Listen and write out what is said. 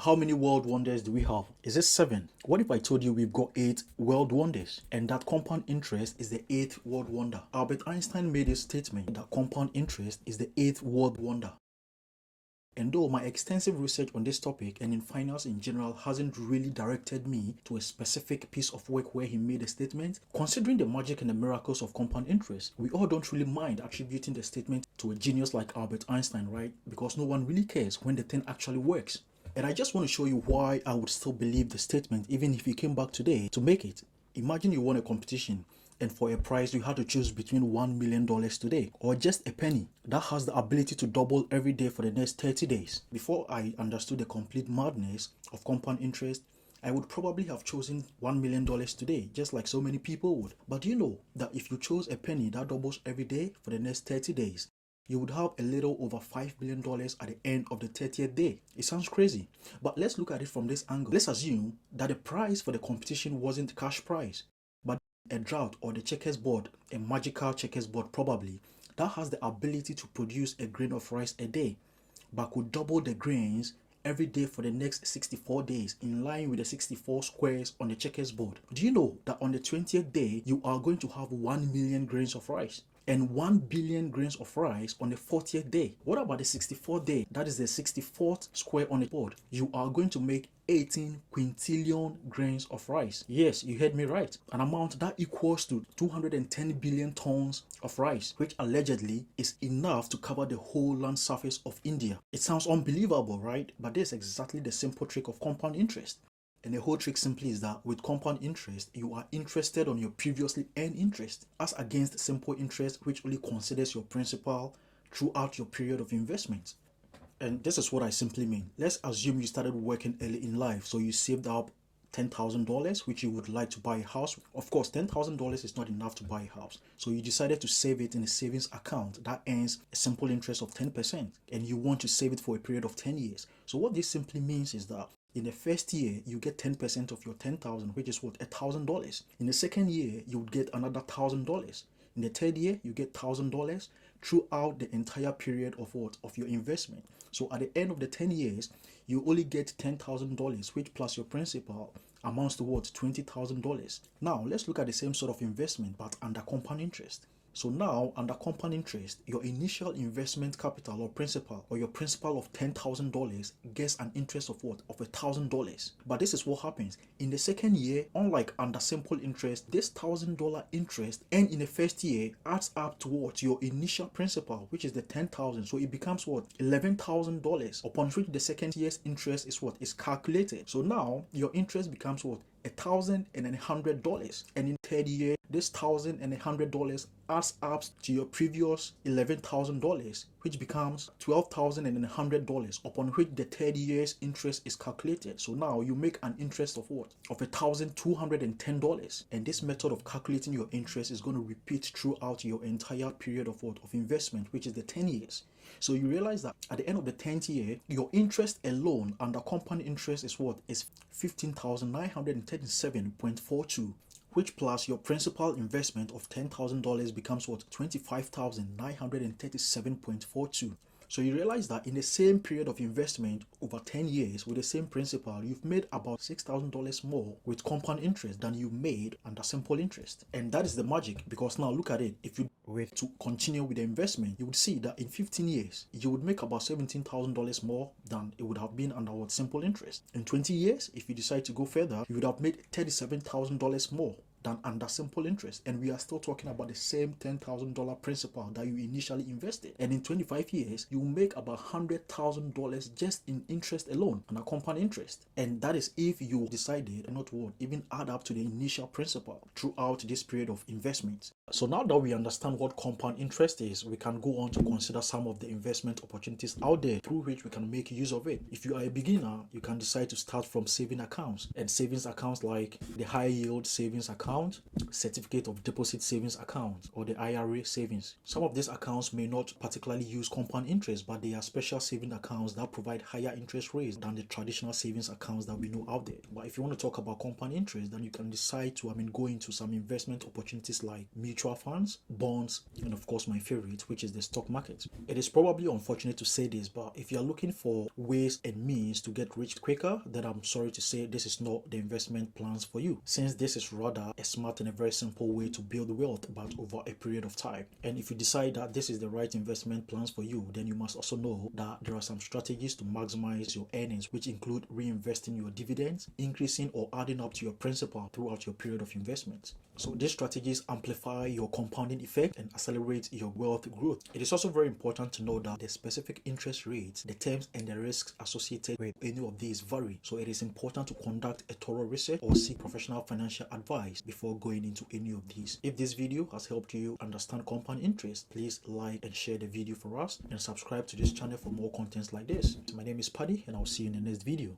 How many world wonders do we have? Is it 7? What if I told you we've got 8 world wonders and that compound interest is the 8th world wonder? Albert Einstein made a statement that compound interest is the 8th world wonder. And though my extensive research on this topic and in finance in general hasn't really directed me to a specific piece of work where he made a statement, considering the magic and the miracles of compound interest, we all don't really mind attributing the statement to a genius like Albert Einstein, right? Because no one really cares when the thing actually works. And I just want to show you why I would still believe the statement even if you came back today to make it. Imagine you won a competition and for a prize you had to choose between $1 million today or just a penny that has the ability to double every day for the next 30 days. Before I understood the complete madness of compound interest, I would probably have chosen $1 million today, just like so many people would. But do you know that if you chose a penny that doubles every day for the next 30 days, you would have a little over $5 billion at the end of the 30th day. It sounds crazy, but let's look at it from this angle. Let's assume that the prize for the competition wasn't cash prize, but a drought or the checkers board, a magical checkers board probably, that has the ability to produce a grain of rice a day, but could double the grains every day for the next 64 days in line with the 64 squares on the checkers board. Do you know that on the 20th day, you are going to have 1 million grains of rice? And 1 billion grains of rice on the 40th day. What about the 64th day? That is the 64th square on the board. You are going to make 18 quintillion grains of rice. Yes, you heard me right. An amount that equals to 210 billion tons of rice, which allegedly is enough to cover the whole land surface of India. It sounds unbelievable, right? But this is exactly the simple trick of compound interest. And the whole trick simply is that with compound interest, you are interested on your previously earned interest, as against simple interest, which only considers your principal throughout your period of investment. And this is what I simply mean. Let's assume you started working early in life, so you saved up $10,000, which you would like to buy a house. Of course, $10,000 is not enough to buy a house. So you decided to save it in a savings account that earns a simple interest of 10%, and you want to save it for a period of 10 years. So what this simply means is that in the first year, you get 10% of your 10,000, which is what, $1,000. In the second year, you would get another $1,000. In the third year, you get $1,000 throughout the entire period of what? Of your investment. So at the end of the 10 years, you only get $10,000, which plus your principal amounts to what? $20,000. Now, let's look at the same sort of investment, but under compound interest. So now, under compound interest, your initial investment capital or principal, or your principal of $10,000 gets an interest of what? Of $1,000. But this is what happens. In the second year, unlike under simple interest, this $1,000 interest and in the first year adds up to what? Your initial principal, which is the $10,000. So it becomes what? $11,000, upon which the second year's interest is what? Is calculated. So now, your interest becomes what? $1,100, and in third year this $1,100 adds up to your previous $11,000, which becomes $12,100, upon which the third year's interest is calculated. So now you make an interest of what? Of $1,210, and this method of calculating your interest is going to repeat throughout your entire period of what? Of investment, which is the 10 years. So you realize that at the end of the 10th year, your interest alone under compound interest is what? Is 15,937.42, which plus your principal investment of $10,000 becomes what? 25,937.42. So you realize that in the same period of investment over 10 years with the same principal, you've made about $6,000 more with compound interest than you made under simple interest. And that is the magic, because now look at it. If you were to continue with the investment, you would see that in 15 years, you would make about $17,000 more than it would have been under what? Simple interest. In 20 years, if you decide to go further, you would have made $37,000 more than under simple interest, and we are still talking about the same $10,000 principal that you initially invested. And in 25 years, you make about $100,000 just in interest alone, under compound interest. And that is if you decided not to even add up to the initial principal throughout this period of investment. So now that we understand what compound interest is, we can go on to consider some of the investment opportunities out there through which we can make use of it. If you are a beginner, you can decide to start from saving accounts, and savings accounts like the high yield savings account account, certificate of deposit savings account, or the IRA savings. Some of these accounts may not particularly use compound interest, but they are special saving accounts that provide higher interest rates than the traditional savings accounts that we know out there. But if you want to talk about compound interest, then you can decide to go into some investment opportunities like mutual funds, bonds, and of course my favorite, which is the stock market. It is probably unfortunate to say this, but if you are looking for ways and means to get rich quicker, then I'm sorry to say this is not the investment plans for you, since this is rather a smart and a very simple way to build wealth but over a period of time. And if you decide that this is the right investment plans for you, then you must also know that there are some strategies to maximize your earnings, which include reinvesting your dividends, increasing or adding up to your principal throughout your period of investment. So these strategies amplify your compounding effect and accelerate your wealth growth. It is also very important to know that the specific interest rates, the terms and the risks associated with any of these vary. So it is important to conduct a thorough research or seek professional financial advice before going into any of these. If this video has helped you understand compound interest, please like and share the video for us and subscribe to this channel for more contents like this. So my name is Paddy and I'll see you in the next video.